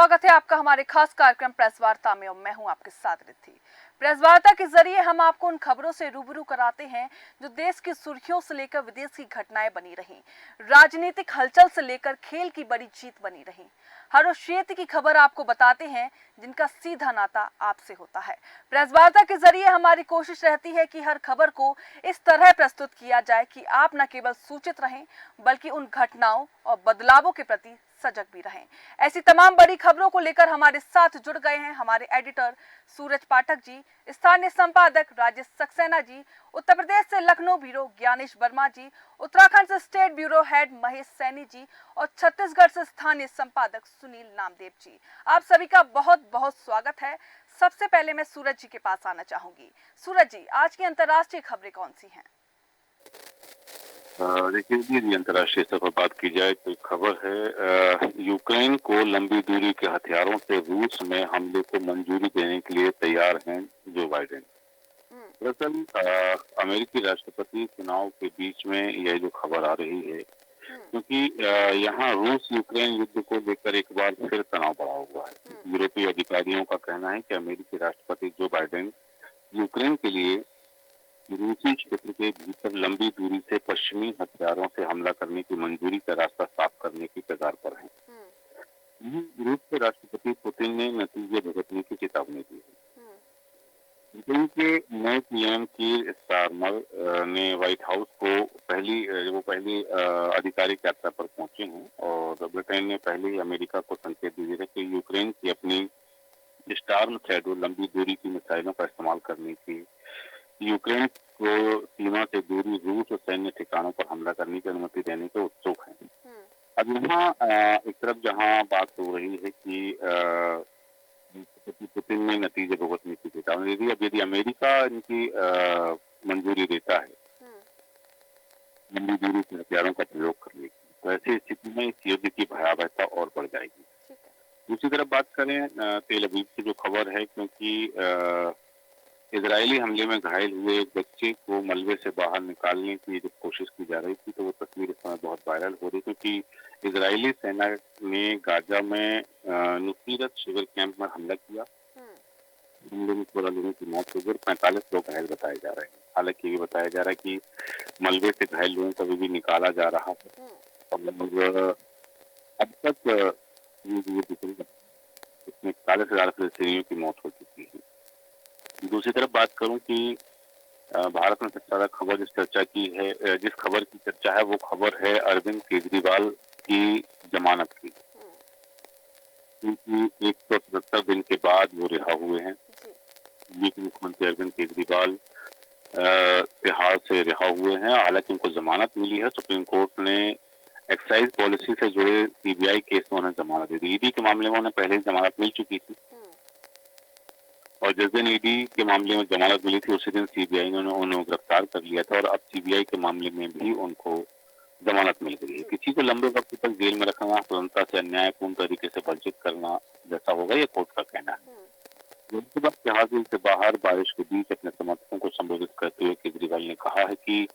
स्वागत है आपका हमारे खास कार्यक्रम प्रेस वार्ता में और मैं हूं आपके साथ रिद्धि। प्रेस वार्ता के जरिए हम आपको उन खबरों से रूबरू कराते हैं जो देश की सुर्खियों से लेकर विदेश की घटनाएं बनी रहीं, राजनीतिक हलचल से लेकर खेल की बड़ी जीत बनी रही। हर उस क्षेत्र की खबर आपको बताते हैं जिनका सीधा नाता आपसे होता है। प्रेस वार्ता के जरिए हमारी कोशिश रहती है कि हर खबर को इस तरह प्रस्तुत किया जाए कि आप न केवल सूचित रहें बल्कि उन घटनाओं और बदलावों के प्रति सजग भी रहें। ऐसी तमाम बड़ी खबरों को लेकर हमारे साथ जुड़ गए हैं हमारे एडिटर सूरज पाठक जी, स्थानीय संपादक राजेश सक्सेना जी, उत्तर प्रदेश से लखनऊ ब्यूरो ज्ञानेश वर्मा जी, उत्तराखंड से state bureau head Mahesh Saini ji और छत्तीसगढ़ से स्थानीय संपादक सुनील नामदेव जी। आप सभी का बहुत बहुत स्वागत है। सबसे पहले मैं सूरज जी के पास आना चाहूंगी। सूरज जी, आज की अंतर्राष्ट्रीय खबरें कौन सी हैं? देखिए, यदि अंतर्राष्ट्रीय स्तर पर बात की जाए तो खबर है यूक्रेन को लंबी दूरी के हथियारों से रूस में हमले को मंजूरी देने के लिए तैयार हैं जो बाइडेन। दरअसल अमेरिकी राष्ट्रपति चुनाव के बीच में यह जो खबर आ रही है क्योंकि यहाँ रूस यूक्रेन युद्ध को लेकर एक बार फिर तनाव बढ़ा हुआ है। यूरोपीय अधिकारियों का कहना है कि अमेरिकी राष्ट्रपति जो बाइडेन यूक्रेन के लिए रूसी क्षेत्र के भीतर लंबी दूरी से पश्चिमी हथियारों से हमला करने की मंजूरी का रास्ता साफ करने की कगार पर हैं। रूस के राष्ट्रपति पुतिन ने नतीजे भुगतने की चेतावनी दी है। ब्रिटेन के नए पीएम कीर स्टारमर ने व्हाइट हाउस को पहली आधिकारिक यात्रा पर पहुंचे हैं और ब्रिटेन ने पहले ही अमेरिका को संकेत दिए है कि यूक्रेन की अपनी स्टार्म शैडो लंबी दूरी की मिसाइलों का इस्तेमाल करने की यूक्रेन को सीमा से दूरी रूस और सैन्य ठिकानों पर हमला करने की अनुमति देने के उत्सुक हैं। अब यहाँ एक तरफ जहाँ बात हो रही है कि पुतिन ने नतीजे भुगतने की चेतावनी दी, अब यदि अमेरिका इनकी मंजूरी देता है लंबी दूरी के हथियारों का प्रयोग करने की, तो ऐसी स्थिति में इस युद्ध की भयावहता और बढ़ जाएगी। दूसरी तरफ बात करें तेल अवीव की जो खबर है, क्योंकि इजरायली हमले में घायल हुए एक बच्चे को मलबे से बाहर निकालने की जब कोशिश की जा रही थी तो वो तस्वीर इस समय बहुत वायरल हो रही, क्योंकि इजरायली सेना ने गाजा में नुसीरत शिविर कैंप में हमला किया। हमले में 16 लोगों की मौत हो गई, 45 लोग घायल बताए जा रहे हैं। हालांकि ये बताया जा रहा है कि मलबे से घायल लोगों को भी निकाला जा रहा है और अब तक इसमें 40,000 फिलिस्तीनियों की मौत हो चुकी है। दूसरी तरफ बात करूं कि भारत में सबसे ज्यादा खबर जिस खबर की चर्चा है वो खबर है अरविंद केजरीवाल की जमानत की, क्योंकि 177 दिन के बाद वो रिहा हुए हैं। मुख्यमंत्री अरविंद केजरीवाल तिहाड़ से रिहा हुए हैं। हालांकि उनको जमानत मिली है। सुप्रीम कोर्ट ने एक्साइज पॉलिसी से जुड़े सीबीआई केस में उन्हें जमानत दे दी। ईडी के मामले में उन्हें पहले ही जमानत मिल चुकी थी और जिस दिन ईडी के मामले में जमानत मिली थी उसी दिन सीबीआई ने उन्हें गिरफ्तार कर लिया था और अब सीबीआई के मामले में भी उनको जमानत मिल गई है। किसी को लंबे वक्त तक जेल में रखना स्वतंत्रता से अन्यायपूर्ण तरीके से वंचित करना जैसा होगा, ये कोर्ट का कहना है। उसके बाद जहाज से बाहर बारिश के बीच अपने समर्थकों को संबोधित करते हुए केजरीवाल ने कहा है कि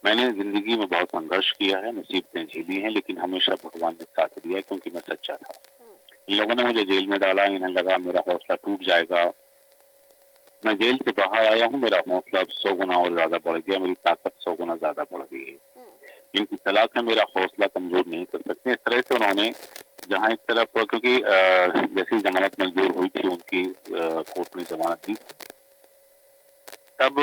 मैंने जिंदगी में बहुत संघर्ष किया है, मुसीबतें झेली हैं, लेकिन हमेशा भगवान ने साथ दिया क्योंकि मैं सच्चा था। इन लोगों ने मुझे जेल में डाला, इन्हें लगा मेरा हौसला टूट जाएगा। मैं जेल से बाहर आया हूँ, मेरा हौसला 100 गुना और ज्यादा बढ़ गया, मेरी ताकत 100 गुना ज्यादा बढ़ गई है। इनकी तलाक है मेरा हौसला कमजोर नहीं कर सकते। इस तरह से उन्होंने जहाँ एक तरफ, क्योंकि जैसी जमानत मंजूर हुई थी उनकी कोर्ट ने जमानत दी, तब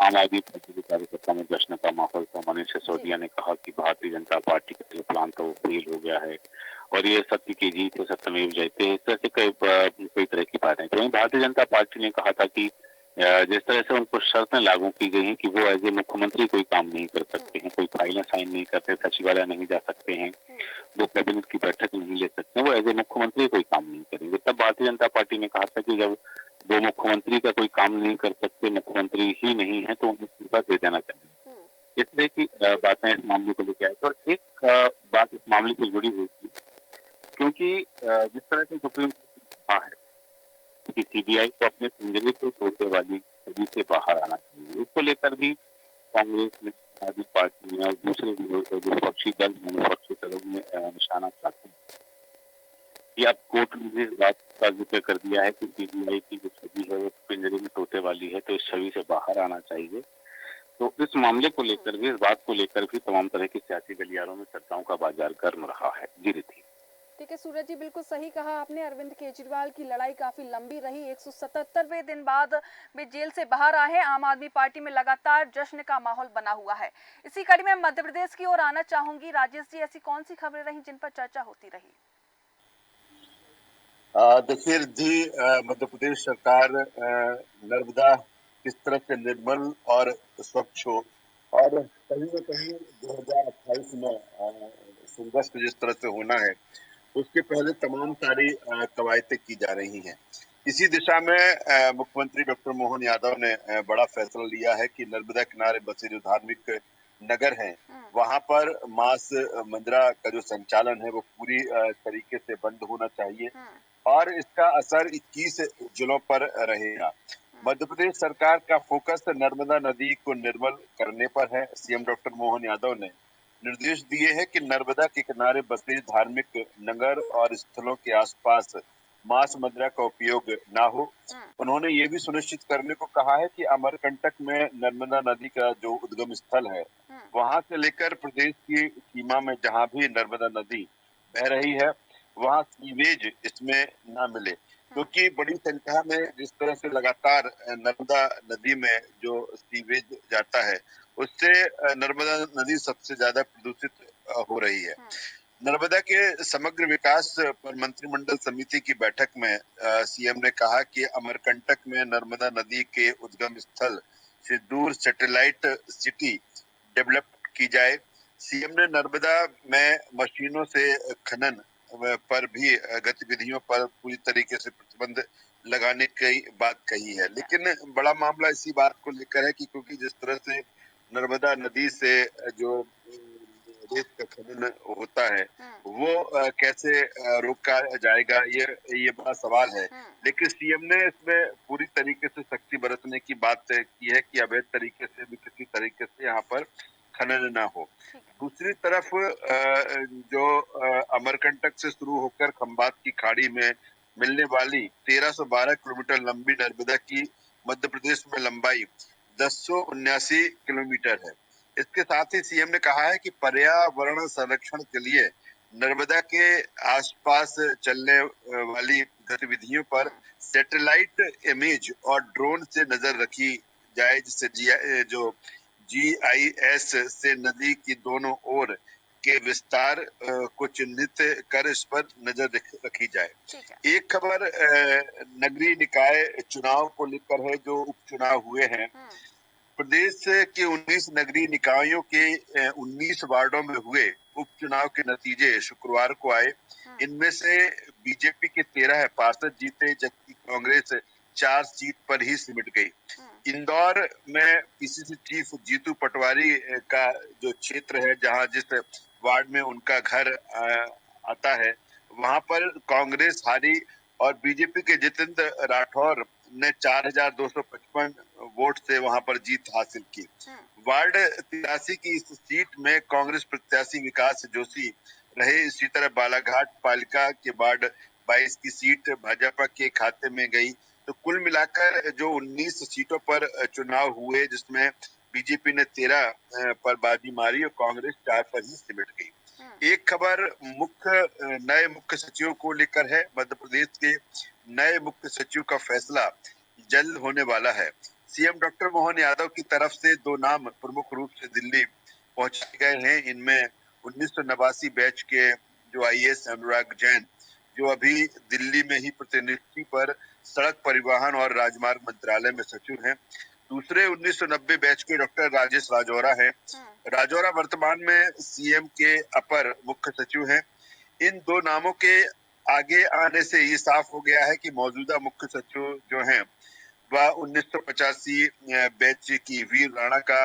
आम आदमी पार्टी के कार्यकर्ता में जश्न का माहौल था। मनीष सिसोदिया ने कहा कि भारतीय जनता पार्टी का जो प्लान था वो फेल हो गया है और ये सत्य की जीत है, सत्यमेव जयते है। इस तरह से कई तरह की बातें। तो भारतीय जनता पार्टी ने कहा था कि जिस तरह से उनको शर्तें लागू की गई हैं कि वो एज ए मुख्यमंत्री कोई काम नहीं कर सकते हैं, कोई फाइलें साइन नहीं करते, सचिवालय नहीं जा सकते हैं, वो कैबिनेट की बैठक नहीं ले सकते हैं, वो एज ए मुख्यमंत्री कोई काम नहीं करेंगे। तब भारतीय जनता पार्टी ने कहा था कि जब वो मुख्यमंत्री का कोई काम नहीं कर सकते, मुख्यमंत्री ही नहीं है, तो उन्हें इस्तीफा दे देना चाहिए। इस तरह की बातें इस मामले को लेकर आई। और एक बात इस मामले से जुड़ी हुई थी, क्योंकि जिस तरह से सुप्रीम कोर्ट ने कहा है कि सीबीआई को अपने पिंजरे को तोड़ने वाली सभी से बाहर आना चाहिए, इसको लेकर भी कांग्रेस ने, समाजवादी पार्टी ने और दूसरे जो विपक्षी दल विपक्षी दलों में निशाना साधा। कि अब कोर्ट ने भी इस बात का जिक्र कर दिया है कि सीबीआई की जो छवि है वो पिंजरे में तोते वाली है, तो इस छवि से बाहर आना चाहिए। तो इस मामले को लेकर भी, इस बात को लेकर भी तमाम तरह की सियासी गलियारों में चर्चाओं का बाजार गर्म रहा है। जी रिद्धि। ठीक है सूरज जी, बिल्कुल सही कहा आपने। अरविंद केजरीवाल की लड़ाई काफी लंबी रही। 177वें दिन बाद वे जेल से बाहर आए हैं। आम आदमी पार्टी में लगातार जश्न का माहौल बना हुआ है। इसी कड़ी में मध्य प्रदेश की ओर आना चाहूंगी। राजेश जी, ऐसी कौन सी खबरें रही जिन पर चर्चा होती रही? देखिए रिद्धि, मध्य प्रदेश सरकार नर्मदा किस तरह से निर्मल और स्वच्छ हो, और कहीं न कहीं 2028 में सूर्यास्त जिस तरह से होना है, उसके पहले तमाम सारी कवायदें की जा रही हैं। इसी दिशा में मुख्यमंत्री डॉक्टर मोहन यादव ने बड़ा फैसला लिया है कि नर्मदा किनारे बसे जो धार्मिक नगर हैं, वहां पर मास मंदिरा का जो संचालन है वो पूरी तरीके से बंद होना चाहिए, और इसका असर 21 जिलों पर रहेगा। मध्य प्रदेश सरकार का फोकस नर्मदा नदी को निर्मल करने पर है। सीएम डॉक्टर मोहन यादव ने निर्देश दिए हैं कि नर्मदा के किनारे बसे धार्मिक नगर और स्थलों के आसपास मांस मदिरा का उपयोग ना हो। उन्होंने ये भी सुनिश्चित करने को कहा है कि अमरकंटक में नर्मदा नदी का जो उद्गम स्थल है, वहां से लेकर प्रदेश की सीमा में जहां भी नर्मदा नदी बह रही है, वहां सीवेज इसमें ना मिले, क्योंकि बड़ी संख्या में जिस तरह से लगातार नर्मदा नदी में जो सीवेज जाता है, उससे नर्मदा नदी सबसे ज्यादा प्रदूषित हो रही है। नर्मदा के समग्र विकास पर मंत्रिमंडल समिति की बैठक में सीएम ने कहा कि अमरकंटक में नर्मदा नदी के उद्गम स्थल से दूर सैटेलाइट सिटी डेवलप की जाए। सीएम ने नर्मदा में मशीनों से खनन पर भी गतिविधियों पर पूरी तरीके से प्रतिबंध लगाने की बात कही है। लेकिन बड़ा मामला इसी बात को लेकर है कि क्योंकि जिस तरह से नर्मदा नदी से जो रेत का खनन होता है, वो कैसे रोका जाएगा, ये बड़ा सवाल है। लेकिन सीएम ने इसमें पूरी तरीके से सख्ती बरतने की बात की है कि अवैध तरीके से भी किसी तरीके से यहाँ पर खनन ना हो। दूसरी तरफ जो अमरकंटक से शुरू होकर खंबात की खाड़ी में मिलने वाली 1312 किलोमीटर लंबी नर्मदा की मध्य प्रदेश में लंबाई 1079 किलोमीटर है। इसके साथ ही सीएम ने कहा है कि पर्यावरण संरक्षण के लिए नर्मदा के आसपास चलने वाली गतिविधियों पर सैटेलाइट इमेज और ड्रोन से नजर रखी जाए, जिससे जो जीआईएस से नदी की दोनों ओर के विस्तार को चिन्हित कर इस पर नजर रखी जाए। एक खबर नगरीय निकाय चुनाव को लेकर है, जो उपचुनाव हुए हैं। प्रदेश के 19 नगरीय निकायों के 19 वार्डों में हुए उपचुनाव के नतीजे शुक्रवार को आए। इनमें से बीजेपी के 13 पार्षद जीते, जबकि कांग्रेस 4 सीट पर ही सिमट गई। इंदौर में पीसीसी चीफ जीतू पटवारी का जो क्षेत्र है, जहां जिस वार्ड में उनका घर आता है, वहां पर कांग्रेस हारी और बीजेपी के जितेंद्र राठौर ने 4255 वोट से वहां पर जीत हासिल की। वार्ड 83 की इस सीट में कांग्रेस प्रत्याशी विकास जोशी रहे। इसी तरह बालाघाट पालिका के वार्ड 22 की सीट भाजपा के खाते में गई। तो कुल मिलाकर जो 19 सीटों पर चुनाव हुए, जिसमें बीजेपी ने 13 पर बाजी मारी और कांग्रेस 4 पर ही सिमट गई। एक खबर नए मुख्य सचिव को लेकर है। मध्य प्रदेश के नए मुख्य सचिव का फैसला जल्द होने वाला है। सीएम डॉक्टर मोहन यादव की तरफ से 2 नाम प्रमुख रूप से दिल्ली पहुंचाए गए हैं। इनमें 1989 बैच के जो आईएएस अनुराग जैन, जो अभी दिल्ली में ही प्रतिनियुक्ति पर सड़क परिवहन और राजमार्ग मंत्रालय में सचिव हैं। दूसरे 1990 बैच के डॉक्टर राजेश राजौरा हैं। राजौरा वर्तमान में सीएम के अपर मुख्य सचिव हैं। इन 2 नामों के आगे आने से ये साफ हो गया है कि मौजूदा मुख्य सचिव जो हैं, वह 1985 बैच की वीर राणा का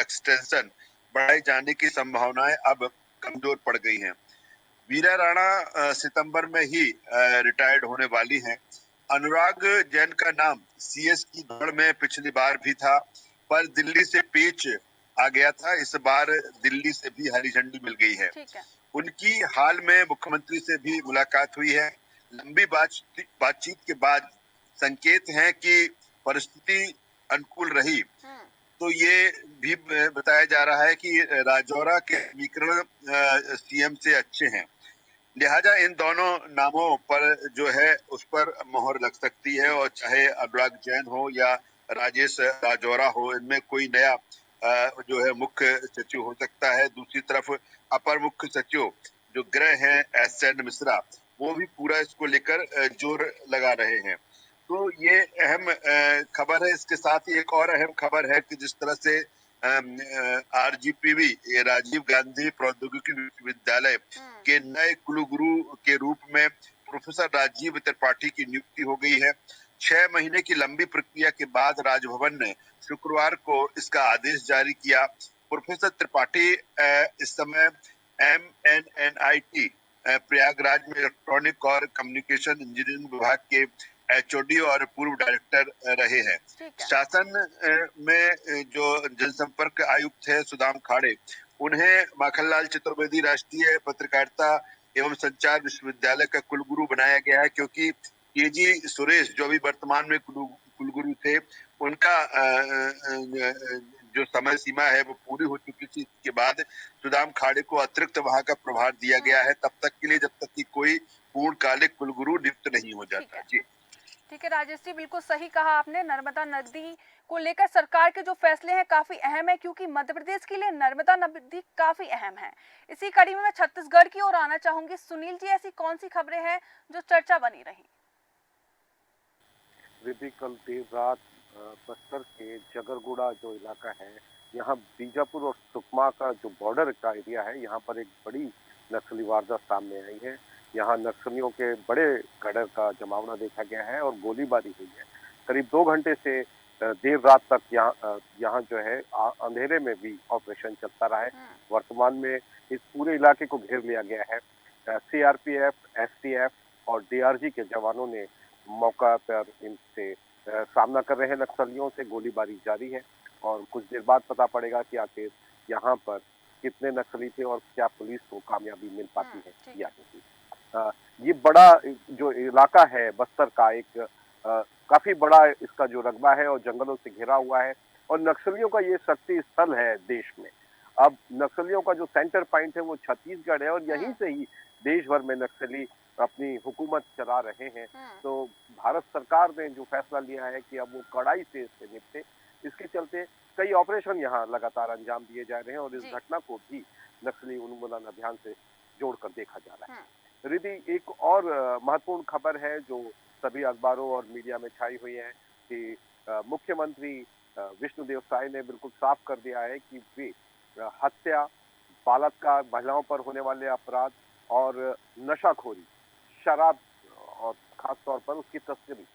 एक्सटेंशन बढ़ाए जाने की संभावनाएं अब कमजोर पड़ गई हैं। वीरा राणा सितंबर में ही रिटायर्ड होने वाली हैं। अनुराग जैन का नाम सीएस की दौड़ में पिछली बार भी था, पर दिल्ली से पेच आ गया था। इस बार दिल्ली से भी हरी झंडी मिल गई है। उनकी हाल में मुख्यमंत्री से भी मुलाकात हुई है। लंबी बातचीत के बाद संकेत हैं कि परिस्थिति अनुकूल रही, तो ये भी बताया जा रहा है कि राजौरा के समीकरण सीएम से अच्छे हैं। लिहाजा इन दोनों नामों पर जो है उस पर मोहर लग सकती है, और चाहे अनुराग जैन हो या राजेश राजौरा हो, इनमें कोई नया जो है मुख्य सचिव हो सकता है। दूसरी तरफ अपर मुख्य सचिव जो गृह हैं एस.एन. मिश्रा, वो भी पूरा इसको लेकर जोर लगा रहे हैं। तो ये अहम खबर है। इसके साथ ही एक और अहम खबर है कि जिस तरह से आरजीपीवी ये राजीव गांधी प्रौद्योगिकी विश्वविद्यालय के नए कुलगुरु के रूप में प्रोफेसर राजीव त्रिपाठी की नियुक्ति हो गई है। 6 महीने की लंबी प्रक्रिया के बाद राजभवन ने शुक्रवार को इसका आदेश जारी किया। प्रोफेसर त्रिपाठी इस समय MNNIT प्रयागराज में इलेक्ट्रॉनिक और कम्युनिकेशन इंजीनियरिंग विभाग के HOD और पूर्व डायरेक्टर रहे हैं। शासन में जो जनसंपर्क आयुक्त है सुदाम खाड़े, उन्हें माखनलाल चतुर्वेदी राष्ट्रीय पत्रकारिता एवं संचार विश्वविद्यालय का कुलगुरु बनाया गया है, क्योंकि केजी सुरेश जो अभी वर्तमान में कुलगुरु थे, उनका जो समय सीमा है वो पूरी हो चुकी थी। इसके बाद सुदाम खाड़े को अतिरिक्त वहां का प्रभार दिया गया है, तब तक के लिए जब तक कि कोई पूर्णकालिक कुलगुरु नियुक्त नहीं हो जाता। जी ठीक है राजेश जी, बिल्कुल सही कहा आपने। नर्मदा नदी को लेकर सरकार के जो फैसले हैं काफी अहम है, क्योंकि मध्य प्रदेश के लिए नर्मदा नदी काफी अहम है। इसी कड़ी में मैं छत्तीसगढ़ की ओर आना चाहूंगी। सुनील जी, ऐसी कौन सी खबरें हैं जो चर्चा बनी रही? रिद्धि, कल देर रात बस्तर के जगरगुड़ा जो इलाका है, यहाँ बीजापुर और सुकमा का जो बॉर्डर का एरिया है, यहाँ पर एक बड़ी नक्सली वारदात सामने आई है। यहाँ नक्सलियों के बड़े कड़र का जमावड़ा देखा गया है और गोलीबारी हुई है। करीब 2 घंटे से देर रात तक यहाँ जो है अंधेरे में भी ऑपरेशन चलता रहा है। वर्तमान में इस पूरे इलाके को घेर लिया गया है। CRPF, STF और DRG के जवानों ने मौका पर इनसे सामना कर रहे हैं नक्सलियों से। गोलीबारी जारी है और कुछ देर बाद पता पड़ेगा कि आखिर यहाँ पर कितने नक्सली थे और क्या पुलिस को कामयाबी मिल पाती है या नहीं। ये बड़ा जो इलाका है बस्तर का, एक काफी बड़ा इसका जो रकबा है और जंगलों से घिरा हुआ है, और नक्सलियों का ये शक्ति स्थल है देश में। अब नक्सलियों का जो सेंटर पॉइंट है वो छत्तीसगढ़ है, और यहीं से ही देश भर में नक्सली अपनी हुकूमत चला रहे हैं। तो भारत सरकार ने जो फैसला लिया है कि अब वो कड़ाई से इससे निपटे, इसके चलते कई ऑपरेशन यहाँ लगातार अंजाम दिए जा रहे हैं, और इस घटना को भी नक्सली उन्मूलन अभियान से जोड़कर देखा जा रहा है। रिद्धि, एक और महत्वपूर्ण खबर है जो सभी अखबारों और मीडिया में छाई हुई है कि मुख्यमंत्री विष्णुदेव साय ने बिल्कुल साफ कर दिया है कि वे हत्या, बलात्कार, महिलाओं पर होने वाले अपराध और नशाखोरी, शराब और खास तौर पर उसकी तस्करी,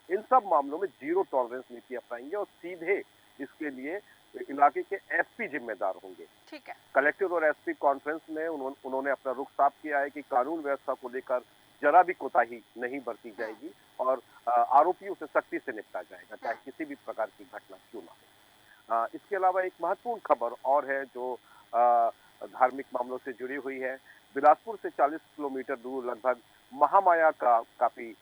इन सब मामलों में जीरो टॉलरेंस नीति अपनाएंगे और सीधे इसके लिए इलाके के एसपी जिम्मेदार होंगे। ठीक है। कलेक्टर और एसपी कॉन्फ्रेंस में उन्होंने अपना रुख साफ किया है कि कानून व्यवस्था को लेकर जरा भी कोताही नहीं बरती जाएगी और आरोपियों से सख्ती से निपटा जाएगा, चाहे किसी भी प्रकार की घटना क्यों ना हो। इसके अलावा एक महत्वपूर्ण खबर और है जो धार्मिक मामलों से जुड़ी हुई है। बिलासपुर से 40 किलोमीटर दूर लगभग महामाया का काफी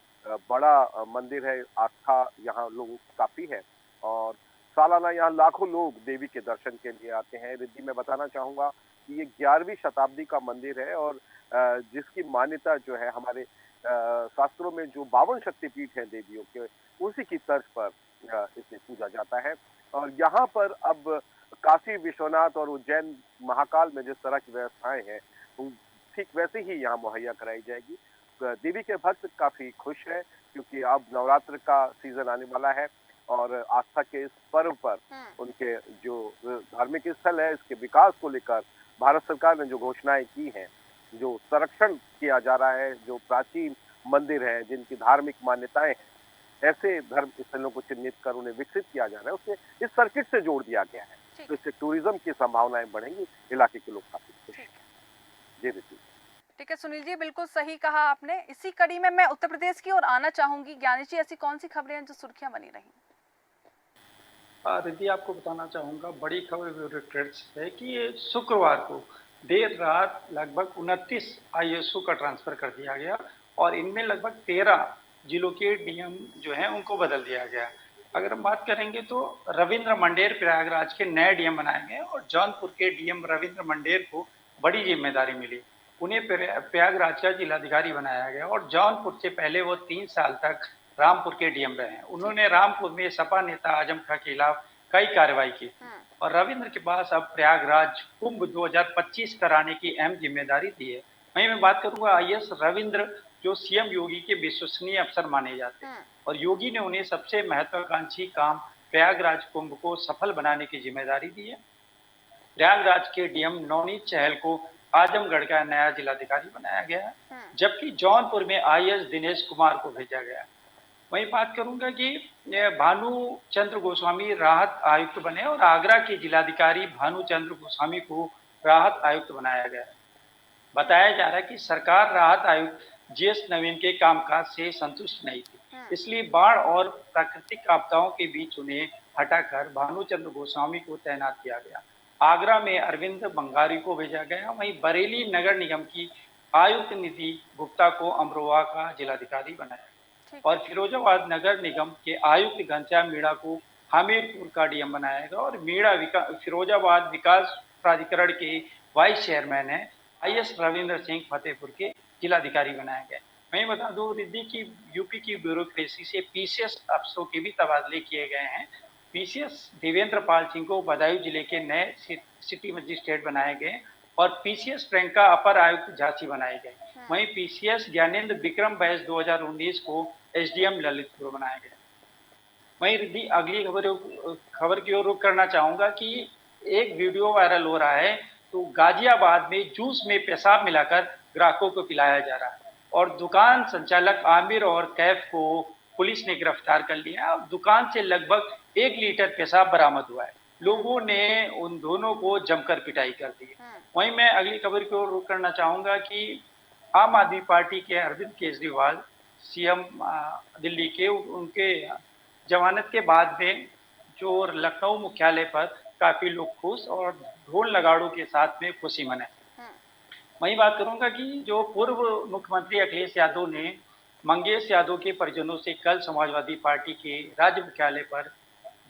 बड़ा मंदिर है। आस्था यहाँ लोगों की काफी है और सालाना यहाँ लाखों लोग देवी के दर्शन के लिए आते हैं। रिद्धि, मैं बताना चाहूंगा कि ये 11वीं शताब्दी का मंदिर है और जिसकी मान्यता जो है हमारे शास्त्रों में जो 52 शक्तिपीठ हैं देवियों के, उसी की तर्ज पर इसे पूजा जाता है। और यहाँ पर अब काशी विश्वनाथ और उज्जैन महाकाल में जिस तरह की व्यवस्थाएं हैं ठीक वैसे ही यहाँ मुहैया कराई जाएगी। देवी के भक्त काफी खुश है क्योंकि अब नवरात्र का सीजन आने वाला है और आस्था के इस पर्व पर उनके जो धार्मिक स्थल है इसके विकास को लेकर भारत सरकार ने जो घोषणाएं की हैं, जो संरक्षण किया जा रहा है, जो प्राचीन मंदिर है जिनकी धार्मिक मान्यताएं हैं, ऐसे धर्म स्थलों को चिन्हित कर उन्हें विकसित किया जा रहा है, उसे इस सर्किट से जोड़ दिया गया है। तो इससे टूरिज्म की संभावनाएं बढ़ेंगी, इलाके के लोग काफी खुश हैं। जी रिद्धि। ठीक है सुनील जी, बिल्कुल सही कहा आपने। इसी कड़ी में मैं उत्तर प्रदेश की ओर आना चाहूंगी। ज्ञानी जी, ऐसी कौन सी खबरें हैं जो सुर्खियां बनी रही? रिद्धि, आपको बताना चाहूँगा बड़ी खबर ब्यूरोक्रेट्स है कि ये शुक्रवार को देर रात लगभग 29 आईएसओ का ट्रांसफर कर दिया गया और इनमें लगभग 13 जिलों के डीएम जो हैं उनको बदल दिया गया। अगर हम बात करेंगे तो रविंद्र मंडेर प्रयागराज के नए डीएम बनाए गए और जौनपुर के डीएम रविंद्र मंडेर को बड़ी जिम्मेदारी मिली। उन्हें प्रयागराज का जिलाधिकारी बनाया गया और जौनपुर से पहले वो 3 साल तक रामपुर के डीएम रहे हैं। उन्होंने रामपुर में सपा नेता आजम खां के खिलाफ कई कार्रवाई की और रविंद्र के पास अब प्रयागराज कुंभ 2025 कराने की अहम जिम्मेदारी दी है। वहीं मैं बात करूंगा आईएएस रविंद्र जो सीएम योगी के विश्वसनीय अफसर माने जाते हैं और योगी ने उन्हें सबसे महत्वाकांक्षी काम प्रयागराज कुंभ को सफल बनाने की जिम्मेदारी दी है। प्रयागराज के डीएम नवनीत चहल को आजमगढ़ का नया जिलाधिकारी बनाया गया है, जबकि जौनपुर में आईएएस दिनेश कुमार को भेजा गया है। वहीं बात करूंगा कि भानु चंद्र गोस्वामी राहत आयुक्त बने और आगरा के जिलाधिकारी भानु चंद्र गोस्वामी को राहत आयुक्त बनाया गया है। बताया जा रहा है कि सरकार राहत आयुक्त जीएस नवीन के कामकाज से संतुष्ट नहीं थी, इसलिए बाढ़ और प्राकृतिक आपदाओं के बीच उन्हें हटाकर भानुचंद्र गोस्वामी को तैनात किया गया। आगरा में अरविंद बंगारी को भेजा गया। वहीं बरेली नगर निगम की आयुक्त निधि गुप्ता को अमरोहा का जिलाधिकारी बनाया और फिरोजाबाद नगर निगम के आयुक्त घनश्याम मीणा को हमीरपुर का डीएम बनाया गया और फिरोजाबाद विकास प्राधिकरण के वाइस चेयरमैन है आईएएस रविंद्र सिंह फतेहपुर के जिलाधिकारी बनाए गए। वहीं बता दूं रिद्धि की यूपी की ब्यूरोक्रेसी से पीसीएस अफसरों के भी तबादले किए गए हैं। पीसीएस देवेंद्र पाल सिंह को बदायूं जिले के नए सिटी मजिस्ट्रेट बनाए गए और पीसीएस प्रियंका अपर आयुक्त झांसी बनाए गए। वहीं पीसीएस ज्ञानेंद्र विक्रम बैच 2019 को एसडीएम ललितपुर बनाए गए। वहीं रिद्धि अगली खबर की ओर रुख करना चाहूंगा कि एक वीडियो वायरल हो रहा है तो गाजियाबाद में जूस में पेशाब मिलाकर ग्राहकों को पिलाया जा रहा है और दुकान संचालक आमिर और कैफ को पुलिस ने गिरफ्तार कर लिया और दुकान से लगभग 1 लीटर पेशाब बरामद हुआ है। लोगों ने उन दोनों को जमकर पिटाई कर दी। वहीं मैं अगली खबर की ओर रुख करना चाहूंगा कि आम आदमी पार्टी के अरविंद केजरीवाल सीएम दिल्ली के उनके जमानत के बाद में जो लखनऊ मुख्यालय पर काफी लोग खुश और ढोल नगाड़ों के साथ में खुशी मनाई। वहीं बात करूंगा कि जो पूर्व मुख्यमंत्री अखिलेश यादव ने मंगेश यादव के परिजनों से कल समाजवादी पार्टी के राज्य मुख्यालय पर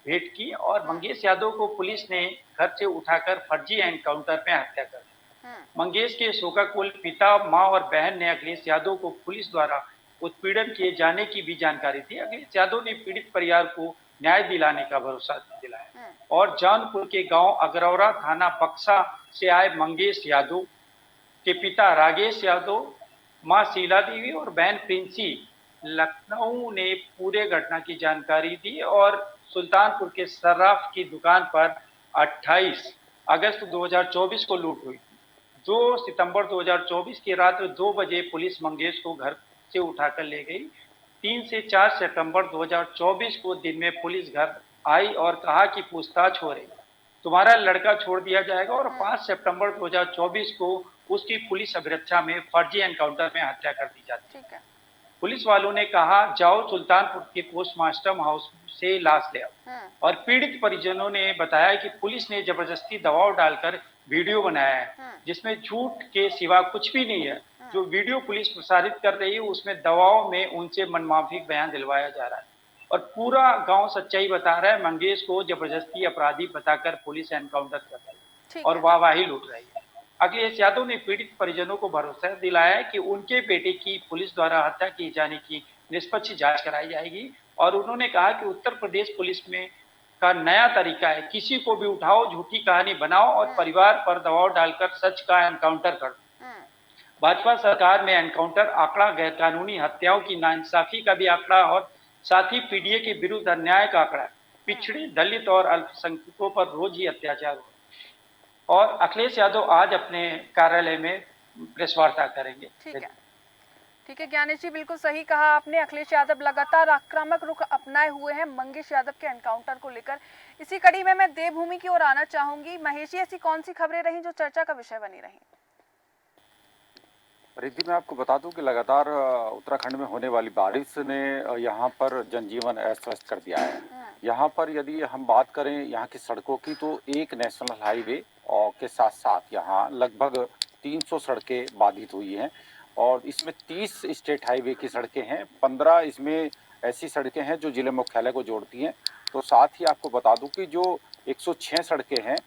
भेंट की और मंगेश यादव को पुलिस ने घर से उठाकर फर्जी एनकाउंटर में हत्या कर दी। मंगेश के शोकाकुल पिता, मां और बहन ने अखिलेश यादव को पुलिस द्वारा उत्पीड़न किए जाने की भी जानकारी दी। अखिलेश यादव ने पीड़ित परिवार को न्याय दिलाने का भरोसा दिलाया और जौनपुर के गांव अगरौरा थाना बक्सा से आए मंगेश यादव के पिता राजेश यादव, मां शीला देवी और बहन प्रिंसी लखनऊ ने पूरे घटना की जानकारी दी और सुल्तानपुर के सर्राफ की दुकान पर 28 अगस्त 2024 को लूट हुई। 2 सितंबर 2024 की रात 2 बजे पुलिस मंगेश को घर से उठाकर ले गई। 3 से 4 सितंबर 2024 को दिन में पुलिस घर आई और कहा कि पूछताछ हो रही, तुम्हारा लड़का छोड़ दिया जाएगा और 5 सितंबर 2024 को उसकी पुलिस अभिरक्षा में फर्जी एनकाउंटर में हत्या कर दी जाती है। पुलिस वालों ने कहा जाओ सुल्तानपुर के पोस्टमास्टर हाउस से लाश ले आओ और पीड़ित परिजनों ने बताया कि पुलिस ने जबरदस्ती दबाव डालकर वीडियो बनाया है जिसमें झूठ के सिवा कुछ भी नहीं है। जो वीडियो पुलिस प्रसारित कर रही है उसमें दबाव में उनसे मनमाफिक बयान दिलवाया जा रहा है और पूरा गांव सच्चाई बता रहा है। मंगेश को जबरदस्ती अपराधी बताकर पुलिस एनकाउंटर कर रही है और वाहवाही लूट रही है। अखिलेश यादव ने पीड़ित परिजनों को भरोसा दिलाया कि उनके बेटे की पुलिस द्वारा हत्या की जाने की निष्पक्ष जांच कराई जाएगी और उन्होंने कहा कि उत्तर प्रदेश पुलिस में का नया तरीका है, किसी को भी उठाओ, झूठी कहानी बनाओ और परिवार पर दबाव डालकर सच का एनकाउंटर कर दो। भाजपा सरकार में एनकाउंटर आंकड़ा गैरकानूनी हत्याओं की नाइंसाफी का भी आंकड़ा और साथ ही पीडीए के विरुद्ध अन्याय का आंकड़ा। पिछड़े, दलित और अल्पसंख्यकों पर रोज ही अत्याचार हो और अखिलेश यादव आज अपने कार्यालय में प्रेस वार्ता करेंगे। ठीक है ज्ञानेश जी, बिल्कुल सही कहा आपने। अखिलेश यादव लगातार आक्रामक रुख अपनाए हुए हैं मंगेश यादव के एनकाउंटर को लेकर। इसी कड़ी में मैं देवभूमि की ओर आना चाहूंगी। महेश जी, ऐसी कौन सी खबरें रही जो चर्चा का विषय बनी रही? रिद्धि, मैं आपको बता दूं कि लगातार उत्तराखंड में होने वाली बारिश ने यहाँ पर जनजीवन अस्त व्यस्त कर दिया है। यहाँ पर यदि हम बात करें यहाँ की सड़कों की तो एक नेशनल हाईवे और के साथ साथ यहाँ लगभग 300 सड़कें बाधित हुई हैं और इसमें 30 स्टेट हाईवे की सड़कें हैं, 15 इसमें ऐसी सड़कें हैं जो जिले मुख्यालय को जोड़ती हैं। तो साथ ही आपको बता दूं कि जो 106 सड़कें हैं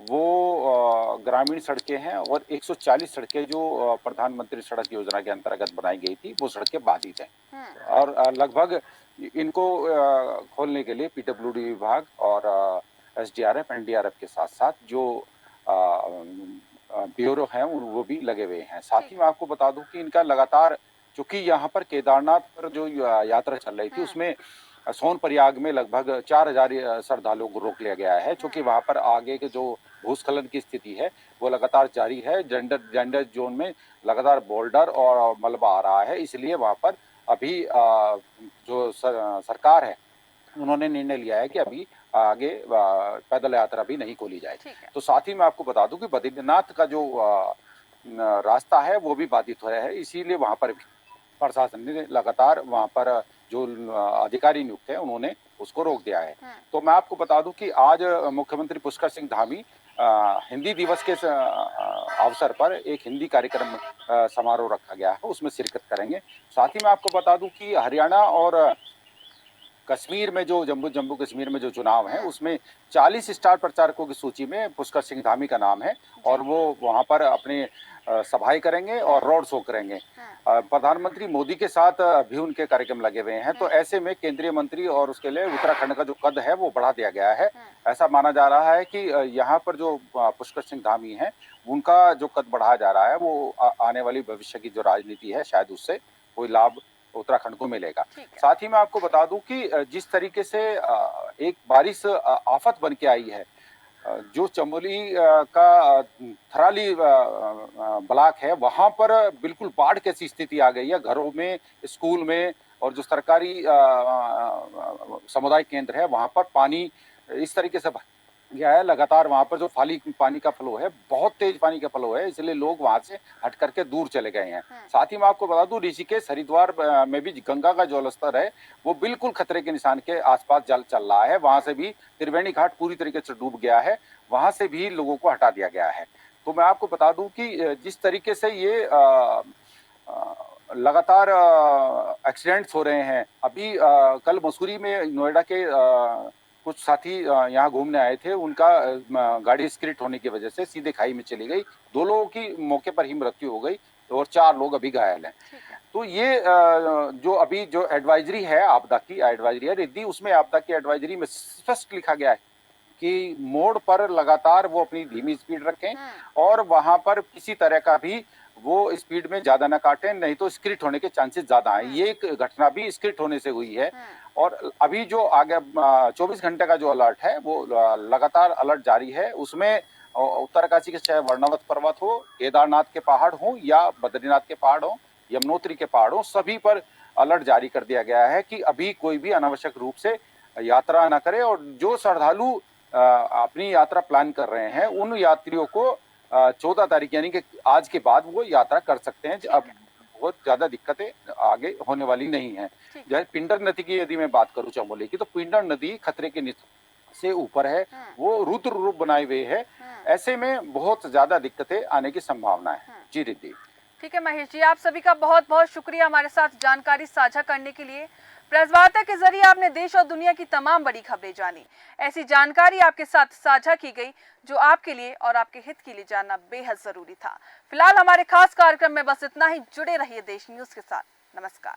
वो ग्रामीण सड़कें हैं और 140 सड़कें जो प्रधानमंत्री सड़क योजना के अंतर्गत बनाई गई थी वो सड़कें बाधित हैं। और लगभग इनको खोलने के लिए पीडब्ल्यूडी विभाग और एसडीआरएफ एनडीआरएफ के साथ साथ जो ब्यूरो हैं वो भी लगे हुए हैं। साथ ही मैं आपको बता दूं कि इनका लगातार, चूंकि यहाँ पर केदारनाथ पर जो यात्रा चल रही थी उसमें सोनप्रयाग में लगभग 4000 श्रद्धालुओं को रोक लिया गया है, क्योंकि वहाँ पर आगे के जो भूस्खलन की स्थिति है वो लगातार जारी है। जेंडर जोन में लगातार बोल्डर और मलबा आ रहा है, इसलिए वहाँ पर अभी जो सरकार है उन्होंने निर्णय लिया है कि अभी आगे पैदल यात्रा भी नहीं खोली जाए। तो साथ ही मैं आपको बता दूं कि बद्रीनाथ का जो रास्ता है वो भी बाधित हो रहा है, इसीलिए वहाँ पर प्रशासन ने लगातार वहाँ पर जो अधिकारी नियुक्त है उन्होंने उसको रोक दिया है। तो मैं आपको बता दूं कि आज मुख्यमंत्री पुष्कर सिंह धामी हिंदी दिवस के अवसर पर एक हिंदी कार्यक्रम समारोह रखा गया है, उसमें शिरकत करेंगे। साथ ही मैं आपको बता दूं कि हरियाणा और कश्मीर में जो जम्मू कश्मीर में जो चुनाव है उसमें 40 स्टार प्रचारकों की सूची में पुष्कर सिंह धामी का नाम है और वो वहां पर अपने सभाएं करेंगे और रोड शो करेंगे। प्रधानमंत्री मोदी के साथ भी उनके कार्यक्रम लगे हुए हैं, तो ऐसे में केंद्रीय मंत्री और उसके लिए उत्तराखंड का जो कद है वो बढ़ा दिया गया है। ऐसा माना जा रहा है कि यहाँ पर जो पुष्कर सिंह धामी है उनका जो कद बढ़ाया जा रहा है वो आने वाली भविष्य की जो राजनीति है शायद उससे कोई लाभ उत्तराखंड को मिलेगा। साथ ही मैं आपको बता दूं कि जिस तरीके से एक बारिश आफत बन के आई है, जो चमोली का थराली ब्लॉक है वहां पर बिल्कुल बाढ़ कैसी स्थिति आ गई है, घरों में, स्कूल में और जो सरकारी समुदाय केंद्र है वहां पर पानी इस तरीके से गया है। लगातार वहां पर जो पानी का फ्लो है बहुत तेज पानी का फ्लो है, इसलिए लोग वहां से हट करके दूर चले गए हैं। साथ ही मैं आपको बता दूं ऋषिकेश हरिद्वार में भी गंगा का जो जलस्तर है वो बिल्कुल खतरे के निशान के आसपास जल चल रहा है। वहां से भी त्रिवेणी घाट पूरी तरीके से डूब गया है, वहां से भी लोगों को हटा दिया गया है। तो मैं आपको बता दूं कि जिस तरीके से ये लगातार एक्सीडेंट्स हो रहे हैं, अभी कल मसूरी में नोएडा के कुछ साथी यहाँ घूमने आए थे, उनका गाड़ी स्किड होने की वजह से सीधे खाई में चली गई, 2 लोगों की मौके पर ही मृत्यु हो गई और 4 लोग अभी घायल हैं। तो ये जो अभी जो एडवाइजरी है, आपदा की एडवाइजरी है रिद्धि, उसमें आपदा की एडवाइजरी में स्पष्ट लिखा गया है कि मोड़ पर लगातार वो अपनी धीमी स्पीड रखें और वहां पर किसी तरह का भी वो स्पीड में ज्यादा ना काटें, नहीं तो स्किड होने के चांसेस ज्यादा हैं। ये एक घटना भी स्किड होने से हुई है और अभी जो आगे 24 घंटे का जो अलर्ट है वो लगातार अलर्ट जारी है। उसमें उत्तरकाशी के चाहे वर्णवत पर्वत हो, केदारनाथ के पहाड़ हो या बद्रीनाथ के पहाड़ हो, यमुनोत्री के पहाड़ हो, सभी पर अलर्ट जारी कर दिया गया है कि अभी कोई भी अनावश्यक रूप से यात्रा न करे और जो श्रद्धालु अपनी यात्रा प्लान कर रहे हैं उन यात्रियों को 14 तारीख यानी कि आज के बाद वो यात्रा कर सकते हैं। अब बहुत ज्यादा दिक्कतें आगे होने वाली नहीं है। जैसे पिंडर नदी की यदि मैं बात करूं चमोली की, तो पिंडर नदी खतरे के से ऊपर है, वो रुद्र रूप बनाए हुए है, ऐसे में बहुत ज्यादा दिक्कतें आने की संभावना है। जी रिद्धि। ठीक है महेश जी, आप सभी का बहुत बहुत शुक्रिया हमारे साथ जानकारी साझा करने के लिए। प्रेस वार्ता के जरिए आपने देश और दुनिया की तमाम बड़ी खबरें जानी। ऐसी जानकारी आपके साथ साझा की गई जो आपके लिए और आपके हित के लिए जानना बेहद जरूरी था। फिलहाल हमारे खास कार्यक्रम में बस इतना ही। जुड़े रहिए देश न्यूज के साथ। नमस्कार।